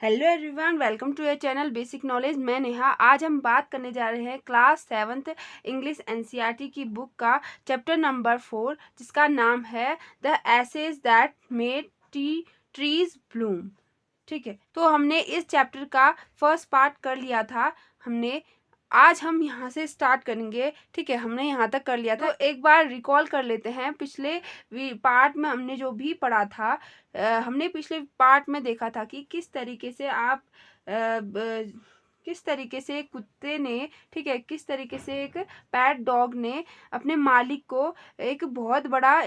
Hello everyone, welcome to your channel basic knowledge. मैं नेहा। आज हम बात करने जा रहे हैं क्लास 7th इंग्लिश एनसीईआरटी की बुक का चैप्टर नंबर 4, जिसका नाम है the ashes that made trees bloom. ठीक है, तो हमने इस चैप्टर का फर्स्ट पार्ट कर लिया था। हमने आज हम यहाँ से स्टार्ट करेंगे। ठीक है, हमने यहाँ तक कर लिया था। तो एक बार रिकॉल कर लेते हैं। पिछले पार्ट में हमने जो भी पढ़ा था, हमने पिछले पार्ट में देखा था कि किस तरीके से किस तरीके से एक कुत्ते ने, ठीक है, किस तरीके से एक पैट डॉग ने अपने मालिक को एक बहुत बड़ा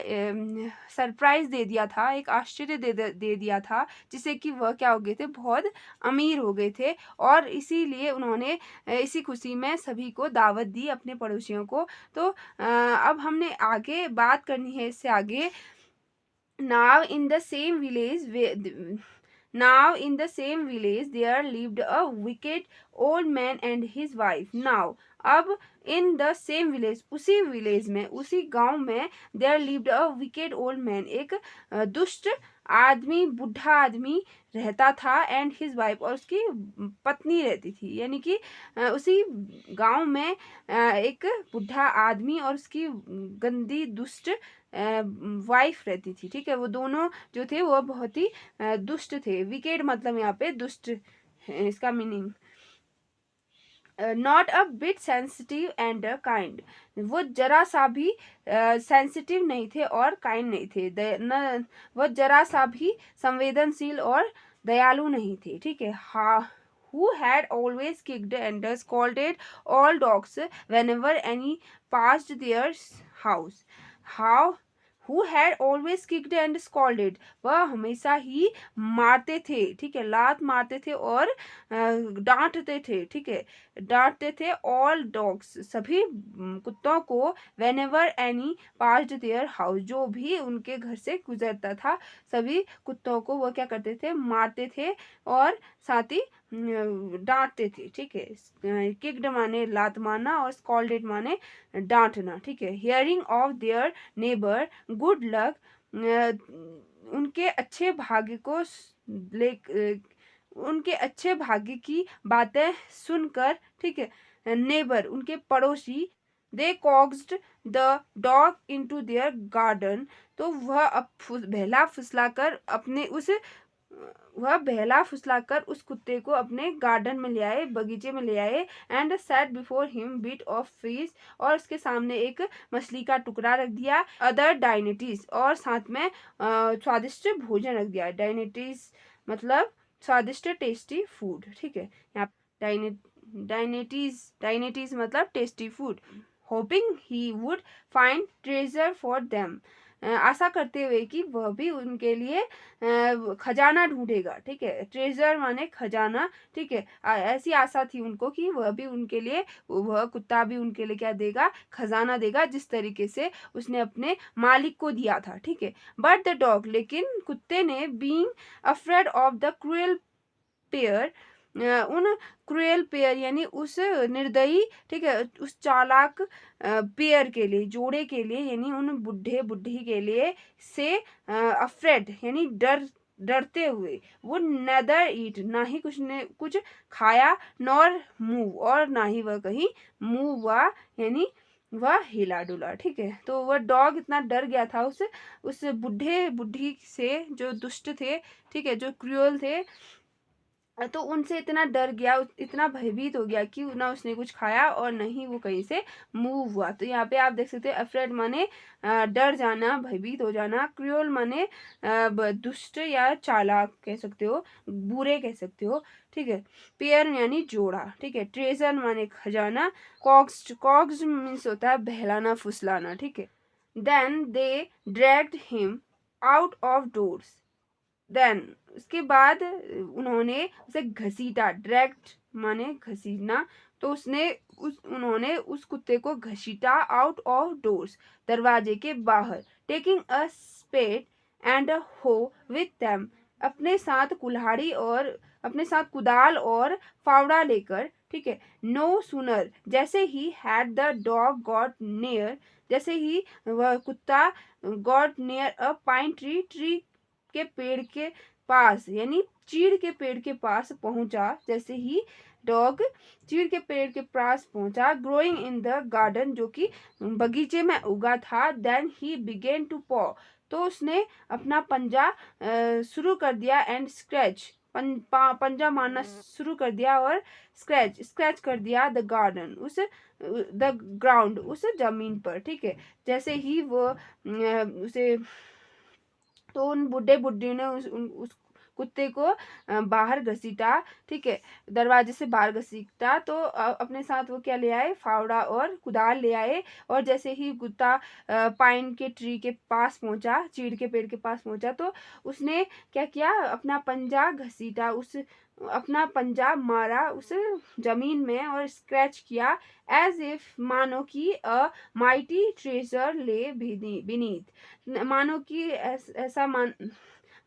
सरप्राइज दे दिया था, एक आश्चर्य दे दिया था, जिससे कि वह क्या हो गए थे, बहुत अमीर हो गए थे। और इसीलिए उन्होंने इसी खुशी में सभी को दावत दी, अपने पड़ोसियों को। तो अब हमने आगे बात करनी है इससे आगे। Now in the same village, now in the same village there lived a wicked old man and his wife. Now अब in the same village, उसी विलेज में, उसी गांव में there lived a wicked old man, एक दुष्ट आदमी, बुढ़ा आदमी रहता था, एंड हिज वाइफ, और उसकी पत्नी रहती थी। यानी कि उसी गांव में एक बुढ़ा आदमी और उसकी गंदी दुष्ट वाइफ रहती थी। ठीक है, वो दोनों जो थे वो बहुत ही दुष्ट थे। विकेड मतलब यहाँ पे दुष्ट है, इसका meaning. Not a bit sensitive and kind, वो जरा सा भी सेंसिटिव नहीं थे और काइंड नहीं थे। वो जरा सा भी संवेदनशील और दयालु नहीं थे। ठीक है, हाँ, who had always kicked and scolded all dogs whenever any passed their house. How who had always kicked and scolded, वह हमेशा ही मारते थे। ठीक है, लात मारते थे और डांटते थे। ठीक है, डांटते थे ऑल डॉग्स, सभी कुत्तों को। whenever any passed their house, जो भी उनके घर से गुजरता था, सभी कुत्तों को वो क्या करते थे, मारते थे और साथ ही डांटते थे। ठीक है, किक्ड माने लात मारना और स्कॉल्डेड माने डांटना। ठीक है, hearing of their neighbour good luck, उनके अच्छे भाग्य को ले उनके अच्छे भाग्य की बातें सुनकर, ठीक है, नेबर उनके पड़ोसी, they coaxed the dog into their garden, तो वह अब बहला फुसलाकर उस कुत्ते को अपने गार्डन में ले आए, बगीचे में ले आए। And set before him bit of fish, और उसके सामने एक मछली का टुकड़ा रख दिया। अदर डाइनेटीज, और साथ में स्वादिष्ट भोजन रख दिया। डाइनेटीज मतलब स्वादिष्ट टेस्टी फूड। ठीक है, यहाँ डाइनेटीज मतलब tasty food. Hoping he would find treasure for them, आशा करते हुए कि वह भी उनके लिए खजाना ढूंढेगा। ठीक है, ट्रेजर माने खजाना। ठीक है, ऐसी आशा थी उनको कि वह भी उनके लिए, वह कुत्ता भी उनके लिए क्या देगा, खजाना देगा, जिस तरीके से उसने अपने मालिक को दिया था। ठीक है, बट द डॉग, लेकिन कुत्ते ने, being afraid of the cruel pair, उन क्रूएल पेयर यानी उस निर्दयी, ठीक है, उस चालाक पेयर के लिए, जोड़े के लिए, यानी उन बुढ़े बुढ़ी के लिए, से अफ्रेड यानी डरते हुए, वो नेदर ईट, ना ही कुछ खाया, नॉर मूव, और ना ही वह कहीं मूव हुआ, यानी वह हिला डुला। ठीक है, तो वह डॉग इतना डर गया था उस बुढ़े बुढ़ी से, जो दुष्ट थे, ठीक है, जो क्रूअल थे, तो उनसे इतना डर गया, इतना भयभीत हो गया कि ना उसने कुछ खाया और न ही वो कहीं से मूव हुआ। तो यहाँ पे आप देख सकते हैं, अफ्रेड माने डर जाना, भयभीत हो जाना। क्रूअल माने दुष्ट या चालाक कह सकते हो, बुरे कह सकते हो। ठीक है, पेयर यानी जोड़ा। ठीक है, ट्रेजर माने खजाना। कॉक्स्ड मीन्स होता है बहलाना, फुसलाना। ठीक है, then they dragged him out of doors, then उसके बाद उन्होंने उसे घसीटा। ड्रैग्ड माने घसीटना, तो उन्होंने उस कुत्ते को घसीटा आउट ऑफ डोर्स, दरवाजे के बाहर। Taking a spade and a hoe with them, अपने साथ कुदाल और फावड़ा लेकर। ठीक है, नो सुनर, जैसे he had the dog got near, जैसे ही वह कुत्ता got near a pine tree के पेड़ के पास यानी चीड़ के पेड़ के पास पहुंचा। जैसे ही डॉग चीड़ के पेड़ के पास पहुंचा, ग्रोइंग इन द गार्डन, जो कि बगीचे में उगा था, देन ही बिगेन टू पॉ, तो उसने अपना पंजा शुरू कर दिया, एंड स्क्रैच, पंजा मारना शुरू कर दिया, और स्क्रैच स्क्रैच कर दिया द गार्डन, उस द ग्राउंड, उस जमीन पर। ठीक है, जैसे ही वो उसे, तो उन बुढ़े बुढ़ी ने उस कुत्ते को बाहर घसीटा। ठीक है, दरवाजे से बाहर घसीटा, तो अपने साथ वो क्या ले आए, फावड़ा और कुदाल ले आए। और जैसे ही कुत्ता पाइन के ट्री के पास पहुंचा, चीड़ के पेड़ के पास पहुंचा, तो उसने क्या किया, अपना पंजा घसीटा, उस अपना पंजा मारा उस जमीन में और स्क्रैच किया, एज इफ, मानो कि अ माइटी ट्रेजर ले बीनीथ, मानो कि ऐसा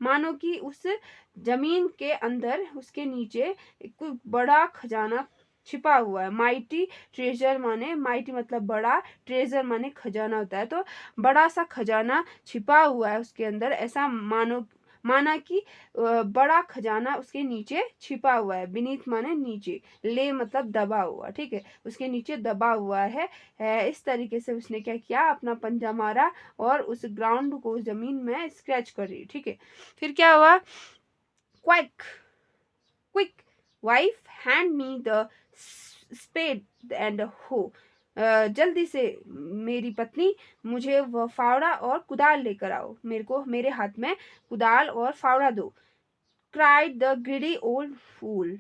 मानो कि उस जमीन के अंदर, उसके नीचे कोई बड़ा खजाना छिपा हुआ है। माइटी ट्रेजर माने, माइटी मतलब बड़ा, ट्रेजर माने खजाना होता है, तो बड़ा सा खजाना छिपा हुआ है उसके अंदर, ऐसा माना कि बड़ा खजाना उसके नीचे छिपा हुआ है। बीनीथ माने नीचे, ले मतलब दबा हुआ। ठीक है, उसके नीचे दबा हुआ है। इस तरीके से उसने क्या किया, अपना पंजा मारा और उस ग्राउंड को, जमीन में स्क्रैच कर रही। ठीक है, फिर क्या हुआ, quick quick wife, hand me the spade and hoe, जल्दी से मेरी पत्नी, मुझे वह फावड़ा और कुदाल लेकर आओ, मेरे हाथ में कुदाल और फावड़ा दो। Cried the greedy old fool,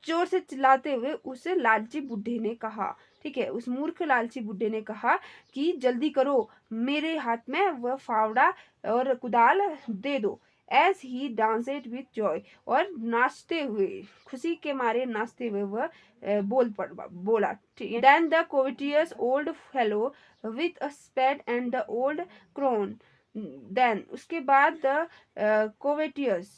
जोर से चिल्लाते हुए उस लालची बुढ़े ने कहा। ठीक है, उस मूर्ख लालची बुढ़े ने कहा कि जल्दी करो, मेरे हाथ में वह फावड़ा और कुदाल दे दो। एज ही डांसेड विथ जॉय, और नाचते हुए, खुशी के मारे नाचते हुए वह बोला। ठीक है, then the covetous old fellow with a spade and the old crone, then उसके बाद द कोविटियस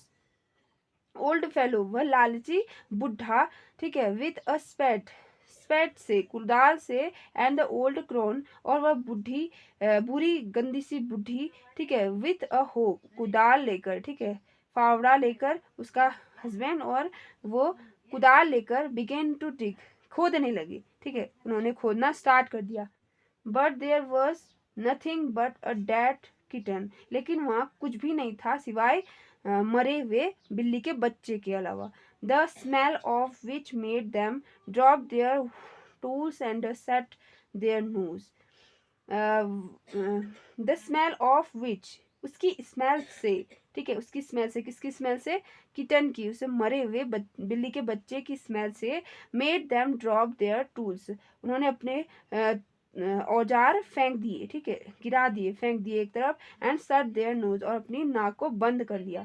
ओल्ड फेलो, वह लालची बुढ़ा। ठीक है, विथ अ स्पेड, स्पेड से, कुदाल से, एंड द ओल्ड क्रोन, और वह बुरी गंदी सी बुढ़ी। ठीक है, विथ अ हो, कुदाल लेकर। ठीक है, फावड़ा लेकर, उसका हस्बैंड, और वो कुदाल लेकर बिगेन टू डिग, खोदने लगी। ठीक है, उन्होंने खोदना स्टार्ट कर दिया। But there was nothing but a dead kitten, लेकिन वहाँ कुछ भी नहीं था सिवाय मरे हुए बिल्ली के बच्चे के अलावा। The smell of which made them drop there tools and set their nose, the smell of which, उसकी स्मेल से। ठीक है, उसकी स्मेल से, किसकी स्मेल से, किटन की, उसे मरे हुए बिल्ली के बच्चे की स्मेल से, made them drop there tools, उन्होंने अपने औजार फेंक दिए। ठीक है, गिरा दिए, फेंक दिए एक तरफ, एंड शट देयर नोज, और अपनी नाक को बंद कर दिया।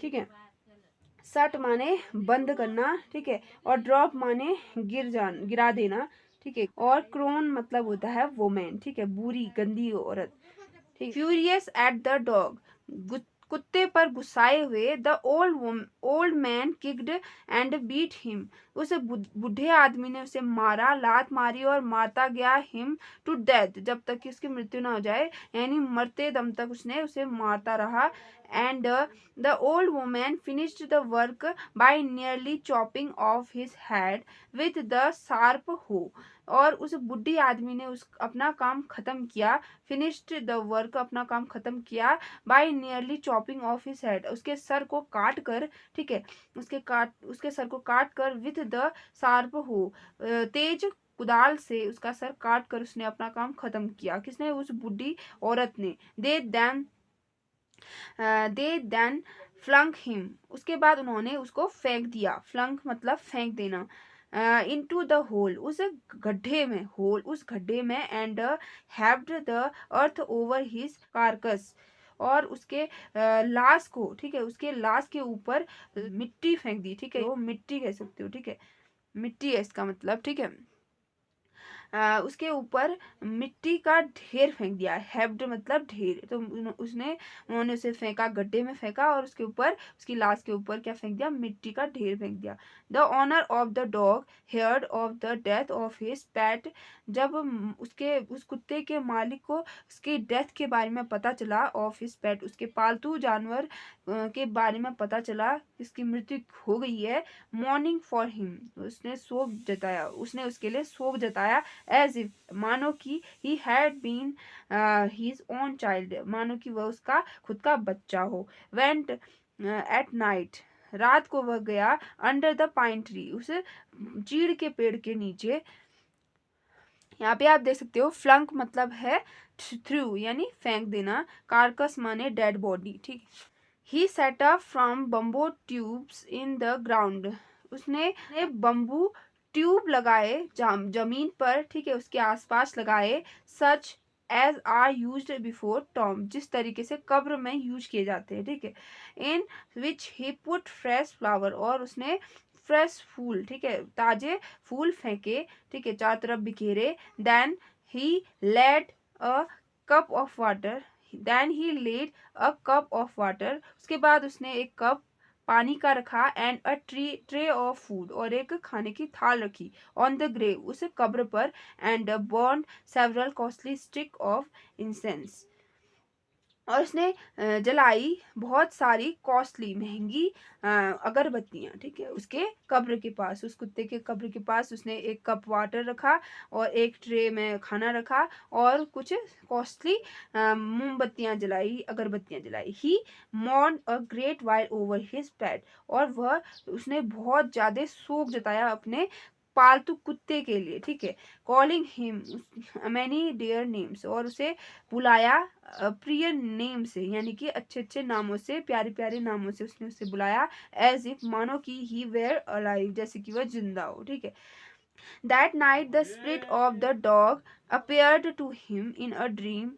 ठीक है, शट माने बंद करना। ठीक है, और ड्रॉप माने गिरा देना। ठीक है, और क्रोन मतलब होता है वोमेन। ठीक है, बुरी गंदी औरत। ठीक, फ्यूरियस एट द डॉग, कुत्ते पर गुस्साए हुए, the old man kicked and beat him, उस बूढ़े आदमी ने उसे मारा, लात मारी और मारता गया, हिम टू डेथ, जब तक कि उसकी मृत्यु ना हो जाए, यानी मरते दम तक उसने उसे मारता रहा। And the old woman finished the work by nearly chopping off his head with the sharp hoe, और उस बुढ़ी आदमी ने अपना काम खत्म किया, फिनिश्ड द वर्क, अपना काम खत्म किया, bye nearly chopping off his head, उसके सर को काट कर। ठीक है, उसके सर को काट कर, विथ द शार्प हो, तेज कुदाल से उसका सर काट कर उसने अपना काम खत्म किया। किसने, उस बुढ़ी औरत ने। दे देन फ्लंक हिम, उसके बाद उन्होंने उसको फेंक दिया। फ्लंक मतलब फेंक देना। इनटू द होल, उस गड्ढे में, उस गड्ढे में, and heaved the earth over his carcass, और उसके लाश को, ठीक है, उसके लाश के ऊपर मिट्टी फेंक दी। ठीक है, वो मिट्टी कह सकते हो। ठीक है, मिट्टी है इसका मतलब। ठीक है, उसके ऊपर मिट्टी का ढेर फेंक दिया। हेप्ड मतलब ढेर, तो उन्होंने उसे फेंका, गड्ढे में फेंका और उसके ऊपर, उसकी लाश के ऊपर क्या फेंक दिया, मिट्टी का ढेर फेंक दिया। The owner of the dog heard of the death of his pet, जब उस कुत्ते के मालिक को उसकी डेथ के बारे में पता चला, ऑफ हिज पेट, उसके पालतू जानवर के बारे में पता चला, इसकी मृत्यु हो गई है, मॉर्निंग फॉर हिम, उसने शोक जताया, उसने उसके लिए शोक जताया, एज इफ, मानो कि he had been his own child, मानो कि वह उसका खुद का बच्चा हो। वेंट एट नाइट, रात को वह गया, अंडर द पाइन ट्री, उस चीड़ के पेड़ के नीचे। यहाँ पे आप देख सकते हो फ्लंक मतलब है थ्रू यानी फेंक देना, कार्कस माने डेड बॉडी, ठीक। He set up from bamboo tubes in the ground, उसने बम्बू ट्यूब लगाए जमीन पर, ठीक है, उसके आसपास लगाए, such as are used before tomb, जिस तरीके से कब्र में यूज किए जाते हैं, ठीक है, इन विच ही पुट फ्रेश फ्लावर, और उसने फ्रेश फूल, ठीक है, ताजे फूल फेंके, ठीक है, चारों तरफ बिखेरे, then he laid a cup of water, then he laid a cup of water, उसके बाद उसने एक कप पानी का रखा, and a tray of food, और एक खाने की थाल रखी, ऑन द ग्रेव, उस कब्र पर, and burn several costly stick of incense, और उसने जलाई बहुत सारी कॉस्टली महंगी अगरबत्तियां, ठीक है, उसके कब्र के पास, उस कुत्ते के कब्र के पास उसने एक कप वाटर रखा और एक ट्रे में खाना रखा और कुछ कॉस्टली मोमबत्तियां जलाई, अगरबत्तियां जलाई। He mourn a great while over his pet, और वह उसने बहुत ज्यादा शोक जताया अपने पालतू कुत्ते के लिए, ठीक है, calling him many dear names, और उसे बुलाया प्रिय नेम से, यानी कि अच्छे अच्छे नामों से, प्यारे प्यारे नामों से उसने उसे बुलाया, एज इफ, मानो कि ही वेयर अलाइव, जैसे कि वह जिंदा हो, ठीक है। That night the spirit of the dog appeared to him in a dream,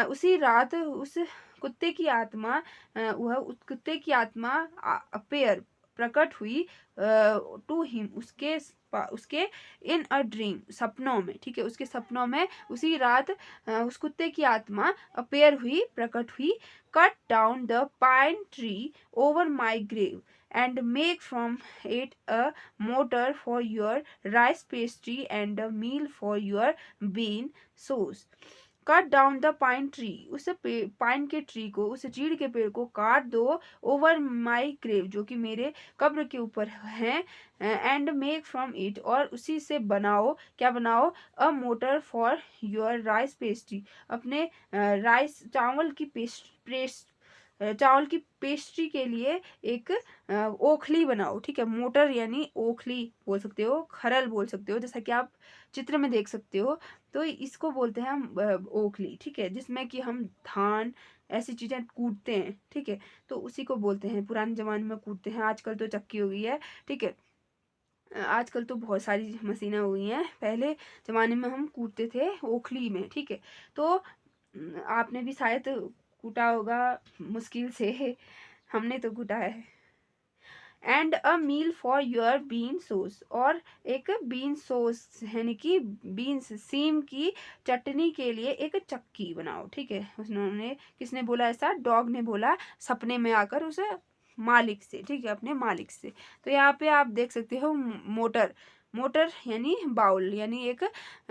उसी रात उस कुत्ते की आत्मा वह उस कुत्ते की आत्मा अपेयर प्रकट हुई टू हिम उसके इन अ ड्रीम, सपनों में, ठीक है, उसके सपनों में उसी रात उस कुत्ते की आत्मा अपेयर हुई, प्रकट हुई, cut down the pine tree over my grave and make from it a mortar for your rice pastry and a meal for your bean sauce. Cut down the pine tree, उस pine के tree को, उस चीड़ के पेड़ को काट दो, ओवर माई ग्रेव, जो कि मेरे कब्र के ऊपर है, एंड मेक फ्रॉम इट, और उसी से बनाओ, क्या बनाओ, अ mortar for your rice pastry, अपने राइस चावल की चावल की पेस्ट्री के लिए एक ओखली बनाओ, ठीक है, मोटर यानी ओखली बोल सकते हो, खरल बोल सकते हो, जैसा कि आप चित्र में देख सकते हो, तो इसको बोलते हैं हम ओखली, ठीक है, जिसमें कि हम धान ऐसी चीजें कूटते हैं, ठीक है, तो उसी को बोलते हैं, पुराने जमाने में कूटते हैं, आजकल तो चक्की हो गई है, ठीक है, आजकल तो बहुत सारी मशीनें हो गई हैं, पहले जमाने में हम कूटते थे ओखली में, ठीक है, तो आपने भी शायद कूटा होगा मुश्किल से, हमने तो कूटा है। And a meal for your bean sauce, और एक बीन सोस यानी कि बीन्स सीम की चटनी के लिए एक चक्की बनाओ, ठीक है, उन्होंने, किसने बोला ऐसा, डॉग ने बोला सपने में आकर उसे मालिक से, ठीक है, अपने मालिक से। तो यहाँ पे आप देख सकते हो मोटर, मोटर यानी बाउल, यानी एक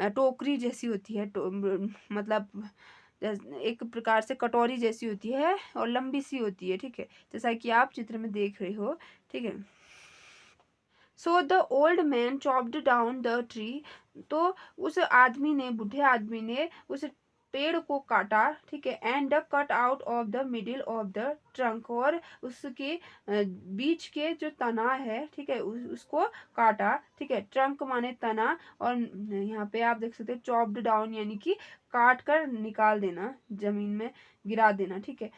टोकरी जैसी होती है, मतलब एक प्रकार से कटोरी जैसी होती है और लंबी सी होती है, ठीक है, जैसा कि आप चित्र में देख रहे हो, ठीक है। So the old man chopped down the tree, तो उस आदमी ने, बूढ़े आदमी ने उस पेड़ को काटा, ठीक है, and cut out of the middle of the trunk, और उसके बीच के जो तना है, ठीक है, उसको काटा, ठीक है, ट्रंक माने तना, और यहाँ पे आप देख सकते हो चॉप्ड डाउन यानी कि काट कर निकाल देना, जमीन में गिरा देना, ठीक है।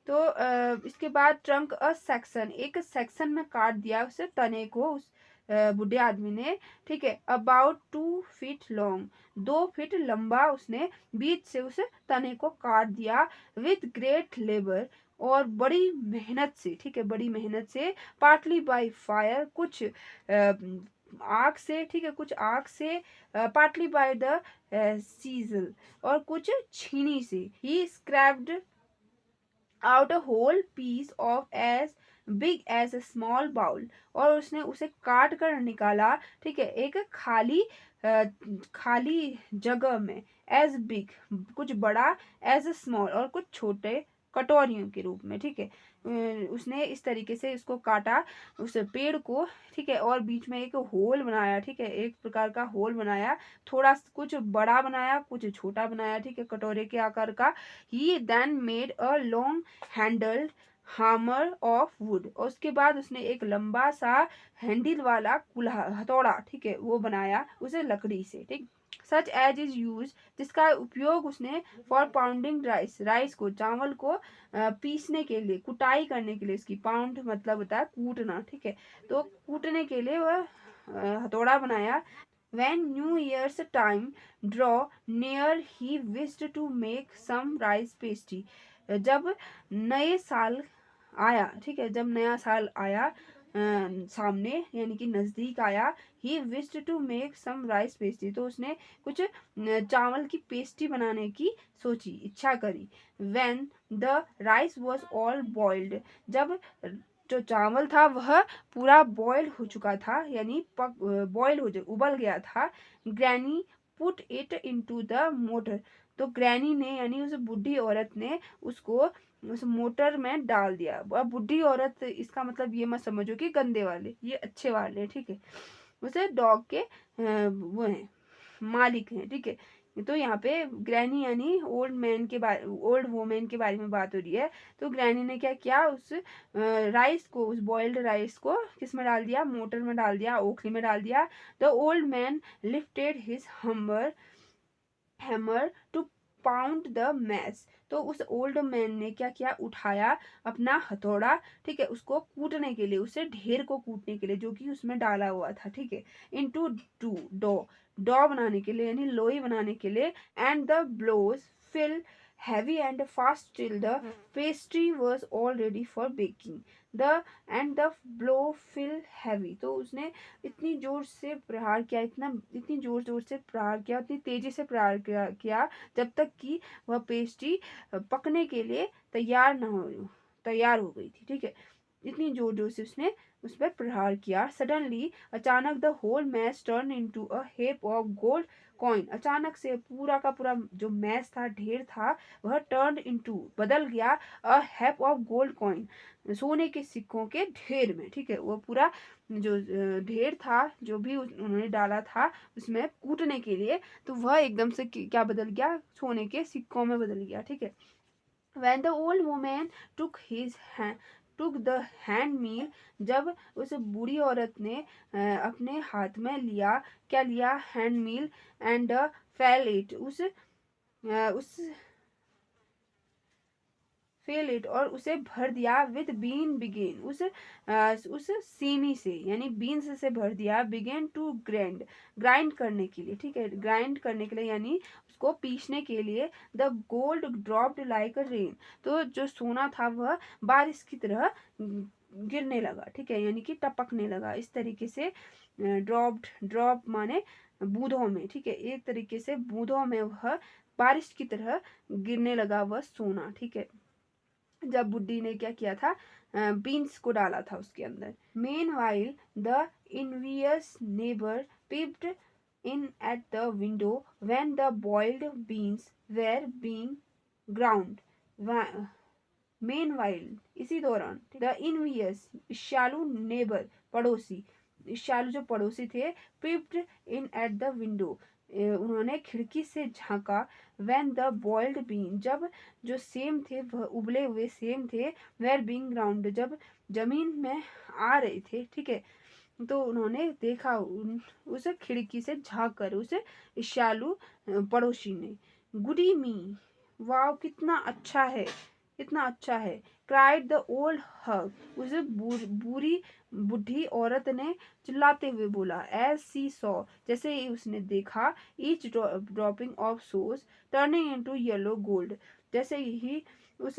तो इसके बाद ट्रंक अ सेक्शन, एक सेक्शन में काट दिया उसे तने को, उस बूढ़े आदमी ने, ठीक है, अबाउट 2 फीट लॉन्ग, 2 फीट लंबा उसने बीच से उस तने को काट दिया, विथ ग्रेट लेबर, और बड़ी मेहनत से, ठीक है, बड़ी मेहनत से, पार्टली बाय फायर, कुछ आग से, ठीक है, कुछ आग से, पार्टली बाय द सीजल, और कुछ छीनी से। He scraped out a hole piece of as big as a small bowl, और उसने उसे काट कर निकाला, ठीक है, एक खाली खाली जगह में, एज बिग कुछ बड़ा, एज अ स्मॉल और कुछ छोटे कटोरियों के रूप में, ठीक है। उसने इस तरीके से इसको काटा, उस पेड़ को, ठीक है, और बीच में एक होल बनाया, ठीक है, एक प्रकार का होल बनाया, थोड़ा कुछ बड़ा बनाया, कुछ छोटा बनाया, ठीक है, कटोरे के आकार का। He then made a long handled hammer of wood, और उसके बाद उसने एक लंबा सा हैंडल वाला कुल्हा, हथौड़ा, ठीक है, वो बनाया उसे लकड़ी से, ठीक। सच एज इज यूज, जिसका उपयोग उसने फॉर पाउंडिंग राइस, राइस को, चावल को पीसने के लिए, कुटाई करने के लिए, इसकी पाउंड मतलब होता है कूटना, ठीक है, तो कूटने के लिए वह हथौड़ा बनाया। When New Year's time draw near, he wished to make some rice pasty. जब नए साल आया, ठीक है, जब नया साल आया सामने, यानी कि नजदीक आया, he wished to make some rice pastry, तो उसने कुछ चावल की पेस्ट्री बनाने की सोची, इच्छा करी। When the rice was all boiled, जब जो चावल था वह पूरा बॉयल हो चुका था, यानी पक बॉयल हो उबल गया था। Granny put it into the motor, तो ग्रैनी ने, यानी उस बूढ़ी औरत ने उसको उस मोटर में डाल दिया। अब बूढ़ी औरत, इसका मतलब ये मत समझो कि गंदे वाले, ये अच्छे वाले, ठीक है, उसे डॉग के वो हैं, मालिक हैं, ठीक है। तो यहाँ पे ग्रैनी यानी ओल्ड मैन के बारे, ओल्ड वुमेन के बारे में बात हो रही है। तो ग्रैनी ने क्या किया, उस राइस को, उस बॉइल्ड राइस को किस में डाल दिया, मोटर में डाल दिया, ओखली में डाल दिया। The old man lifted his hammer to pound the mass, तो उस ओल्ड मैन ने क्या किया, उठाया अपना हथौड़ा, ठीक है, उसको कूटने के लिए, उसे ढेर को कूटने के लिए, जो कि उसमें डाला हुआ था, ठीक है। इनटू डू डो, डॉ बनाने के लिए, यानी लोई बनाने के लिए। And the blows fell heavy and fast till the pastry was all ready for baking. The and the blow fell heavy, तो उसने इतनी जोर से प्रहार किया, इतनी जोर जोर से प्रहार किया, इतनी तेजी से प्रहार किया जब तक कि वह पेस्ट्री पकने के लिए तैयार हो गई थी, ठीक है। इतनी जोर जोर से उसने उस पर प्रहार किया। सडनली, अचानक, the whole mass turn into a heap of gold coin, अचानक से पूरा का पूरा जो मैस था, ढेर था, वह टर्न इनटू बदल गया अ हेप ऑफ गोल्ड कॉइन, सोने के सिक्कों के ढेर में, ठीक है। वो पूरा जो ढेर था, जो भी उन्होंने डाला था उसमें कूटने के लिए, तो वह एकदम से क्या बदल गया, सोने के सिक्कों में बदल गया, ठीक है। When the old woman took the hand meal, जब उस बूढ़ी औरत ने अपने हाथ में लिया, क्या लिया, hand mill, and fill it, उस फिल इट, और उसे भर दिया, विद बीन बिगेन, उस सीमी से, यानी बीन्स से भर दिया। बिगेन टू ग्राइंड करने के लिए, ठीक है, ग्राइंड करने के लिए, यानी उसको पीसने के लिए। The gold dropped like a rain, तो जो सोना था वह बारिश की तरह गिरने लगा, ठीक है, यानी कि टपकने लगा, इस तरीके से। ड्रॉप माने बूंदों में, ठीक है, एक तरीके से बूंदों में वह बारिश की तरह गिरने लगा वह सोना, ठीक है। जब बुड्ढी ने क्या किया था, बीन्स को डाला था उसके अंदर। Meanwhile the envious neighbour peeped in at the window when the boiled beans were being ground. Meanwhile, इसी दौरान, द इनवियस, ईर्ष्यालु नेबर, पड़ोसी, ईर्ष्यालु जो पड़ोसी थे, पिप्ड इन एट द विंडो, उन्होंने खिड़की से झांका। व्हेन द बॉइल्ड बीन, जब जो सेम थे, वह उबले हुए सेम थे, वेर बीइंग ग्राउंड, जब जमीन में आ रहे थे, ठीक है, तो उन्होंने देखा, उस खिड़की से झांक कर, उस ईर्ष्यालु पड़ोसी ने। गुडी मी, वाह कितना अच्छा है, कितना अच्छा है। क्राइड द ओल्ड हग, उस बुरी बुढ़ी औरत ने चिल्लाते हुए बोला। एज सी सॉ, जैसे ही उसने देखा, each dropping of sauce turning into yellow gold, जैसे ही उस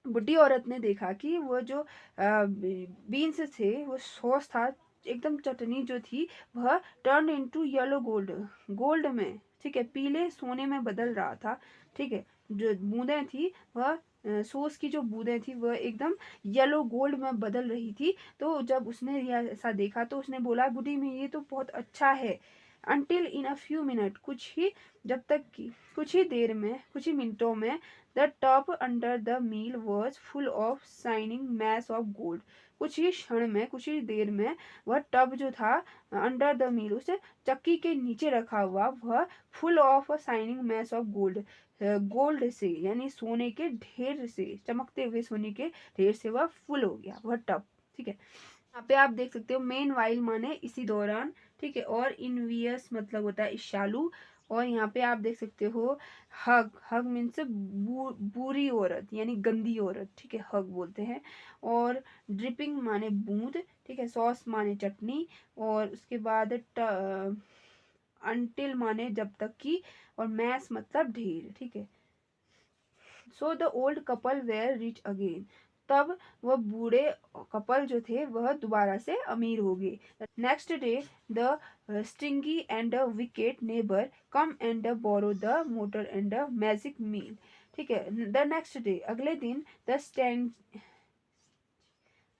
बुढ़ी औरत ने देखा कि वो जो बीन्स थे, वो सॉस था, एकदम चटनी जो थी वह turn into yellow gold, gold में, ठीक है, पीले सोने में बदल रहा था, ठीक है। जो बूंदें थी वह सॉस की जो बूंदें थी वह एकदम येलो गोल्ड में बदल रही थी। तो जब उसने यह ऐसा देखा तो उसने बोला गुडी में ये तो बहुत अच्छा है। Until in a few minute, कुछ ही जब तक कि कुछ ही देर में, कुछ ही मिनटों में, the tub under the mill was full of shining mass of gold. कुछ ही क्षण में, कुछ ही देर में वह टब जो था अंडर द मील, उसे चक्की के नीचे रखा हुआ, वह full of a shining mass of gold, gold से यानी सोने के ढेर से, चमकते हुए सोने के ढेर से वह फुल हो गया वह टब, ठीक है। यहाँ पे आप देख सकते हो मेन वाइल माने इसी दौरान, ठीक है, और इनवियस मतलब होता है ईर्ष्यालु। और यहाँ पे आप देख सकते हो हग, हग मीन्स बुरी औरत यानी गंदी औरत, ठीक है, हग बोलते हैं। और ड्रिपिंग माने बूंद, ठीक है, सॉस माने चटनी, और उसके बाद अनटिल माने जब तक की, और मैस मतलब ढेर, ठीक है। So the old couple were rich again, तब वह बूढ़े कपल जो थे वह दोबारा से अमीर हो गए। Next day the stingy and the wicked neighbour come and borrow the mortar and the magic meal, ठीक है। द नेक्स्ट डे, अगले दिन,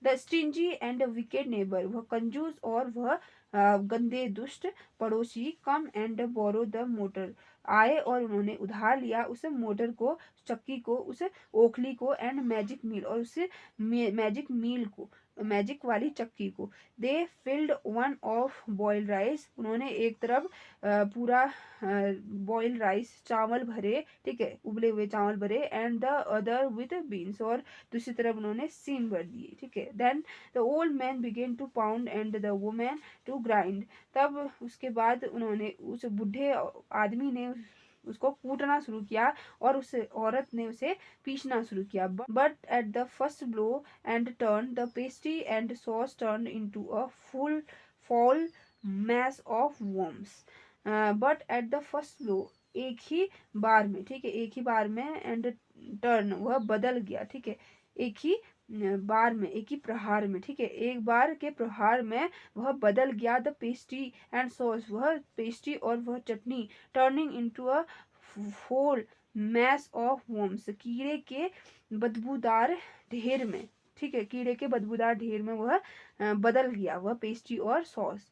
the stingy and wicked neighbour, वह कंजूस और वह गंदे दुष्ट पड़ोसी, come and borrow the mortar, आए और उन्होंने उधार लिया उस मोटर को, चक्की को, उस ओखली को, एंड मैजिक मील, और उस मैजिक मील को, मैजिक वाली चक्की को। They filled one of boiled rice, उन्होंने एक तरफ पूरा बॉइल्ड राइस चावल भरे, ठीक है, उबले हुए चावल भरे, and the other with beans, और दूसरी तरफ उन्होंने सीन भर दिए, ठीक है। Then the old man began to pound and the women to grind, तब उसके बाद उन्होंने, उस बूढ़े आदमी ने उसको कूटना शुरू किया और उस औरत ने उसे पीसना शुरू किया। But at the first blow and turn the pastry and sauce turn into a full fall mess of worms. But at the first blow, एक ही बार में, ठीक है, एक ही बार में, एंड टर्न वह बदल गया, ठीक है, एक ही बार में, एक ही प्रहार में, ठीक है, एक बार के प्रहार में वह बदल गया। द पेस्ट्री एंड सॉस, वह पेस्ट्री और वह चटनी, turning into a whole mass of worms, कीड़े के बदबूदार ढेर में, ठीक है, कीड़े के बदबूदार ढेर में वह बदल गया, वह पेस्ट्री और sauce.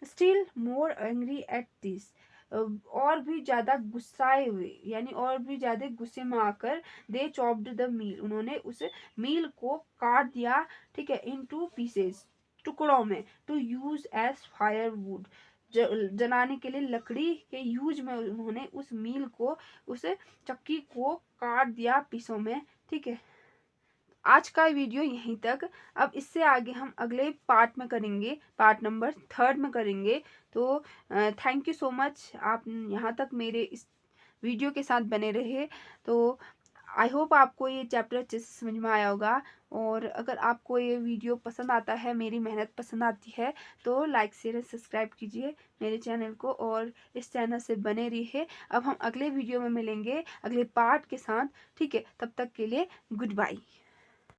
Still more angry at this, और भी ज्यादा गुस्साए हुए, यानी और भी ज्यादा गुस्से में आकर, दे चॉप्ड द मील, उन्होंने उस मील को काट दिया, ठीक है, इन टू पीसेस, टुकड़ों में, to use as firewood, जलाने के लिए लकड़ी के यूज में उन्होंने उस मील को, उस चक्की को काट दिया पीसों में, ठीक है। आज का वीडियो यहीं तक। अब इससे आगे हम अगले पार्ट में करेंगे, पार्ट नंबर 3 में करेंगे। तो थैंक यू सो मच, आप यहाँ तक मेरे इस वीडियो के साथ बने रहे। तो आई होप आपको ये चैप्टर अच्छे से समझ में आया होगा। और अगर आपको ये वीडियो पसंद आता है, मेरी मेहनत पसंद आती है, तो लाइक शेयर सब्सक्राइब कीजिए मेरे चैनल को, और इस चैनल से बने रहिए। अब हम अगले वीडियो में मिलेंगे अगले पार्ट के साथ, ठीक है, तब तक के लिए गुड बाय।